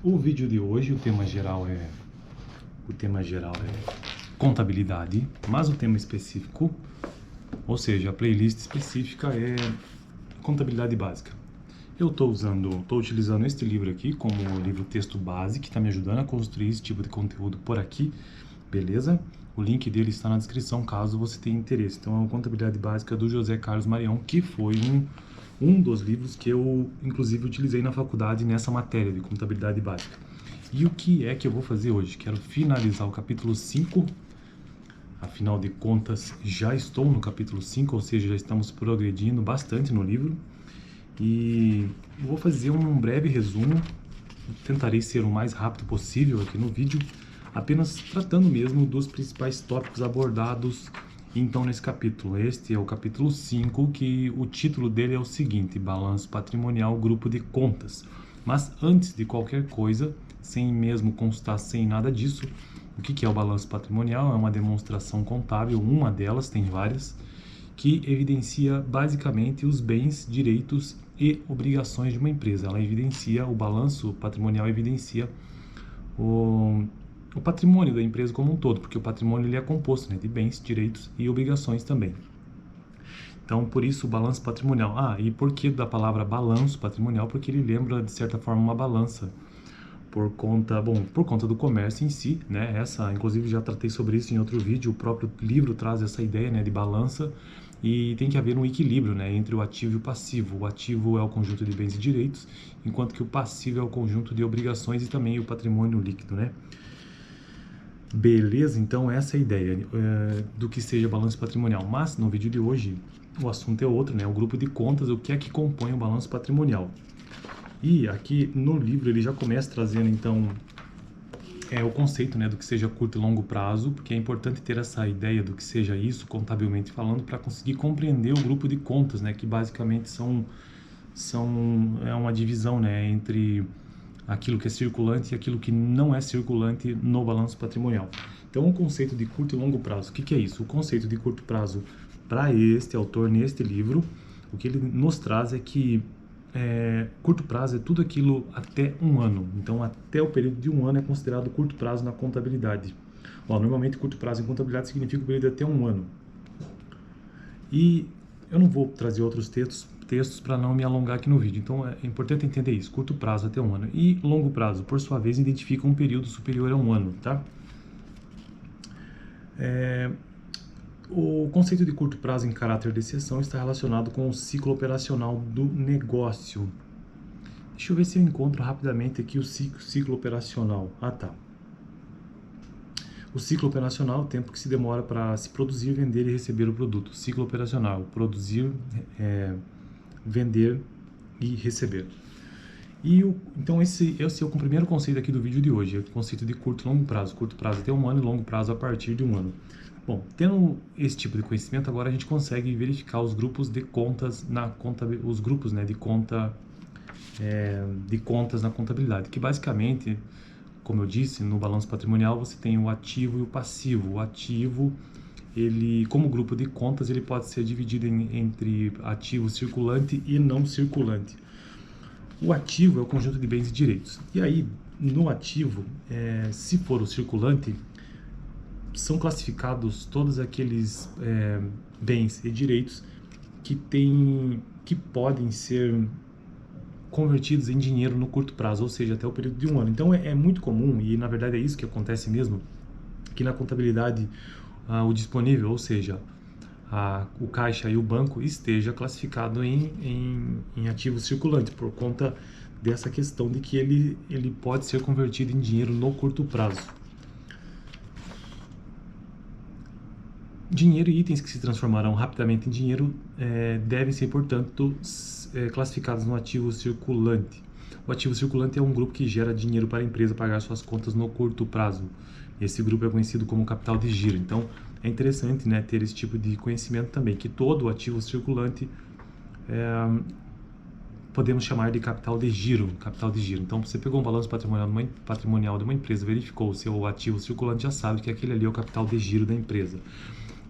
O vídeo de hoje, o tema geral é contabilidade, mas o tema específico, ou seja, a playlist específica é contabilidade básica. Eu estou utilizando este livro aqui como livro texto base, que está me ajudando a construir esse tipo de conteúdo por aqui, beleza? O link dele está na descrição, caso você tenha interesse. Então, é a Contabilidade Básica do José Carlos Marião, que foi um dos livros que eu, inclusive, utilizei na faculdade nessa matéria de Contabilidade Básica. E o que é que eu vou fazer hoje? Quero finalizar o capítulo 5. Afinal de contas, já estou no capítulo 5, ou seja, já estamos progredindo bastante no livro. E vou fazer um breve resumo. Tentarei ser o mais rápido possível aqui no vídeo, apenas tratando mesmo dos principais tópicos abordados então nesse capítulo. Este é o capítulo 5, que o título dele é o seguinte: Balanço Patrimonial, Grupo de Contas. Mas antes de qualquer coisa, sem mesmo constar sem nada disso, o que é o balanço patrimonial? É uma demonstração contábil, uma delas, tem várias, que evidencia basicamente os bens, direitos e obrigações de uma empresa. Ela evidencia, o balanço patrimonial evidencia o patrimônio da empresa como um todo, porque o patrimônio ele é composto, né, de bens, direitos e obrigações também. Então, por isso, o balanço patrimonial. E por que da palavra balanço patrimonial? Porque ele lembra, de certa forma, uma balança, por conta do comércio em si, né? Inclusive, já tratei sobre isso em outro vídeo. O próprio livro traz essa ideia, né, de balança, e tem que haver um equilíbrio, né, entre o ativo e o passivo. O ativo é o conjunto de bens e direitos, enquanto que o passivo é o conjunto de obrigações e também o patrimônio líquido, né? Beleza? Então, essa é a ideia do que seja balanço patrimonial. Mas, no vídeo de hoje, o assunto é outro, né? O grupo de contas, o que é que compõe o balanço patrimonial. E aqui no livro ele já começa trazendo, então, o conceito, né, do que seja curto e longo prazo, porque é importante ter essa ideia do que seja isso, contabilmente falando, para conseguir compreender o grupo de contas, né, que basicamente é uma divisão, né, entre aquilo que é circulante e aquilo que não é circulante no balanço patrimonial. Então, o conceito de curto e longo prazo, o que é isso? O conceito de curto prazo para este autor, neste livro, o que ele nos traz é que curto prazo é tudo aquilo até um ano. Então, até o período de um ano é considerado curto prazo na contabilidade. Normalmente, curto prazo em contabilidade significa o período de até um ano. E eu não vou trazer outros textos para não me alongar aqui no vídeo. Então, é importante entender isso. Curto prazo até um ano. E longo prazo, por sua vez, identifica um período superior a um ano, tá? O conceito de curto prazo em caráter de exceção está relacionado com o ciclo operacional do negócio. Deixa eu ver se eu encontro rapidamente aqui o ciclo operacional. Tá. O ciclo operacional é o tempo que se demora para se produzir, vender e receber o produto. Ciclo operacional, produzir, vender e receber. Então esse é o primeiro conceito aqui do vídeo de hoje, é o conceito de curto e longo prazo. Curto prazo até um ano e longo prazo a partir de um ano. Bom, tendo esse tipo de conhecimento, agora a gente consegue verificar os grupos de contas os grupos, né, de contas na contabilidade, que basicamente, como eu disse, no balanço patrimonial você tem o ativo e o passivo. O ativo, ele, como grupo de contas, ele pode ser dividido entre ativo circulante e não circulante. O ativo é o conjunto de bens e direitos. E aí, no ativo, se for o circulante, são classificados todos aqueles bens e direitos que podem ser convertidos em dinheiro no curto prazo, ou seja, até o período de um ano. Então é muito comum, e na verdade é isso que acontece mesmo, que na contabilidade o disponível, ou seja, o caixa e o banco esteja classificado em ativo circulante, por conta dessa questão de que ele pode ser convertido em dinheiro no curto prazo. Dinheiro e itens que se transformarão rapidamente em dinheiro devem ser, portanto, classificados no ativo circulante. O ativo circulante é um grupo que gera dinheiro para a empresa pagar suas contas no curto prazo. Esse grupo é conhecido como capital de giro. Então, é interessante, né, ter esse tipo de conhecimento também, que todo ativo circulante podemos chamar de capital de giro. Então, você pegou um balanço patrimonial de uma empresa, verificou o seu ativo circulante, já sabe que aquele ali é o capital de giro da empresa.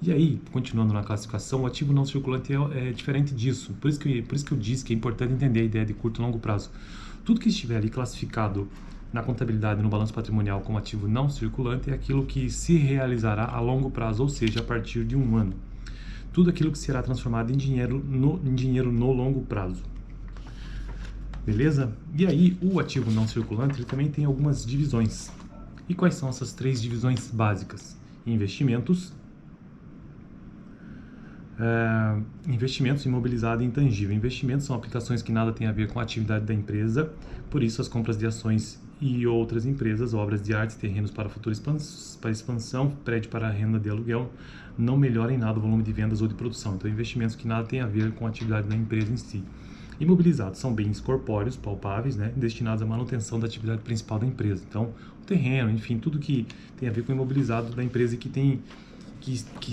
E aí, continuando na classificação, o ativo não circulante é diferente disso. Por isso que eu disse que é importante entender a ideia de curto e longo prazo. Tudo que estiver ali classificado na contabilidade no balanço patrimonial como ativo não circulante é aquilo que se realizará a longo prazo, ou seja, a partir de um ano. Tudo aquilo que será transformado em dinheiro no longo prazo. Beleza? E aí, o ativo não circulante ele também tem algumas divisões. E quais são essas 3 divisões básicas? Investimentos, investimentos, imobilizado e intangível. Investimentos são aplicações que nada têm a ver com a atividade da empresa, por isso as compras de ações e outras empresas, obras de arte, terrenos para futura expansão, prédio para renda de aluguel, não melhoram em nada o volume de vendas ou de produção. Então, investimentos que nada têm a ver com a atividade da empresa em si. Imobilizados são bens corpóreos, palpáveis, né, destinados à manutenção da atividade principal da empresa. Então, o terreno, enfim, tudo que tem a ver com o imobilizado da empresa e que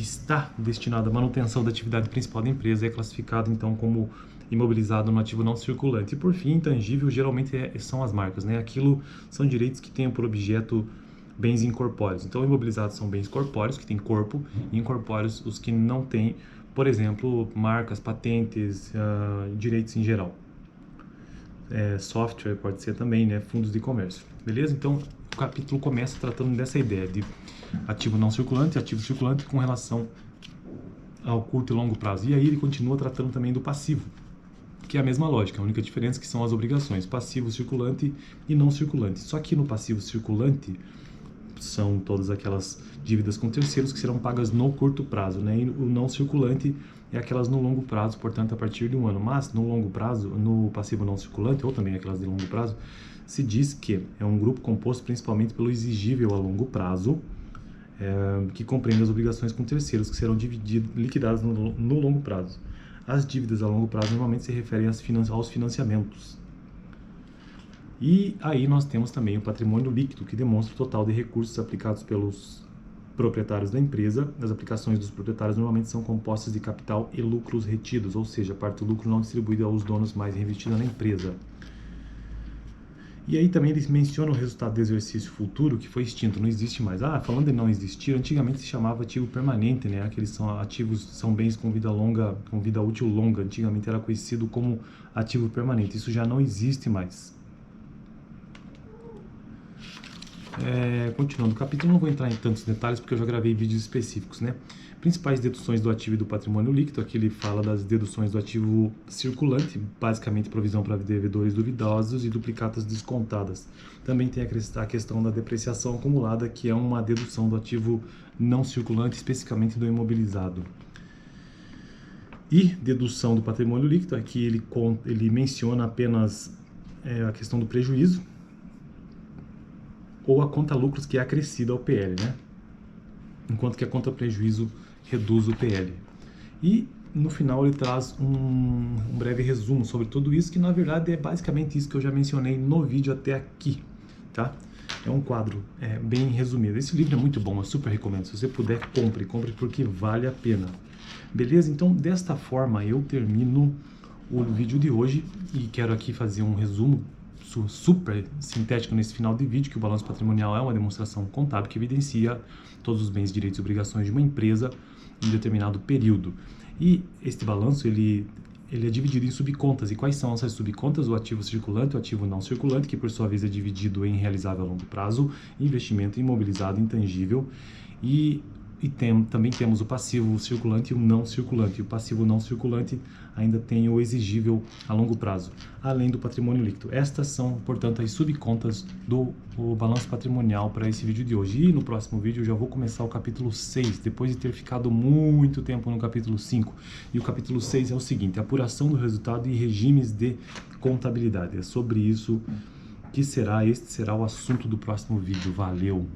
está destinado à manutenção da atividade principal da empresa é classificado, então, como imobilizado no ativo não circulante. E, por fim, intangível geralmente são as marcas, né? Aquilo são direitos que tenham por objeto bens incorpóreos. Então, imobilizados são bens corpóreos, que têm corpo, e incorpóreos os que não têm, por exemplo, marcas, patentes, direitos em geral. Software pode ser também, né? Fundos de comércio. Beleza? Então, o capítulo começa tratando dessa ideia de ativo não circulante e ativo circulante com relação ao curto e longo prazo. E aí ele continua tratando também do passivo, que é a mesma lógica, a única diferença é que são as obrigações, passivo circulante e não circulante. Só que no passivo circulante são todas aquelas dívidas com terceiros que serão pagas no curto prazo, né? E o não circulante é aquelas no longo prazo, portanto, a partir de um ano. Mas no longo prazo, no passivo não circulante, ou também aquelas de longo prazo, se diz que é um grupo composto principalmente pelo exigível a longo prazo, que compreende as obrigações com terceiros, que serão liquidadas no longo prazo. As dívidas a longo prazo normalmente se referem aos financiamentos. E aí nós temos também o patrimônio líquido, que demonstra o total de recursos aplicados pelos proprietários da empresa. As aplicações dos proprietários normalmente são compostas de capital e lucros retidos, ou seja, a parte do lucro não distribuída aos donos, mas reinvestida na empresa. E aí também eles mencionam o resultado do exercício futuro, que foi extinto, não existe mais. Falando em não existir, antigamente se chamava ativo permanente, né? Aqueles são ativos, são bens com vida longa, com vida útil longa. Antigamente era conhecido como ativo permanente. Isso já não existe mais. Continuando o capítulo, não vou entrar em tantos detalhes porque eu já gravei vídeos específicos, né? Principais deduções do ativo e do patrimônio líquido. Aqui ele fala das deduções do ativo circulante, basicamente provisão para devedores duvidosos e duplicatas descontadas. Também tem a questão da depreciação acumulada, que é uma dedução do ativo não circulante, especificamente do imobilizado. E dedução do patrimônio líquido, aqui ele menciona apenas a questão do prejuízo, ou a conta lucros que é acrescida ao PL, né? Enquanto que a conta prejuízo reduz o PL. E no final ele traz um breve resumo sobre tudo isso, que na verdade é basicamente isso que eu já mencionei no vídeo até aqui, tá? É um quadro bem resumido. Esse livro é muito bom, eu super recomendo. Se você puder, compre porque vale a pena. Beleza? Então, desta forma eu termino o vídeo de hoje e quero aqui fazer um resumo super sintético nesse final de vídeo, que o balanço patrimonial é uma demonstração contábil que evidencia todos os bens, direitos e obrigações de uma empresa em determinado período. E este balanço ele é dividido em subcontas. E quais são essas subcontas? O ativo circulante, o ativo não circulante, que por sua vez é dividido em realizável a longo prazo, investimento imobilizado, intangível, também temos o passivo circulante e o não circulante. E o passivo não circulante ainda tem o exigível a longo prazo, além do patrimônio líquido. Estas são, portanto, as subcontas do balanço patrimonial para esse vídeo de hoje. E no próximo vídeo eu já vou começar o capítulo 6, depois de ter ficado muito tempo no capítulo 5. E o capítulo 6 é o seguinte: apuração do resultado e regimes de contabilidade. É sobre isso que este será o assunto do próximo vídeo. Valeu!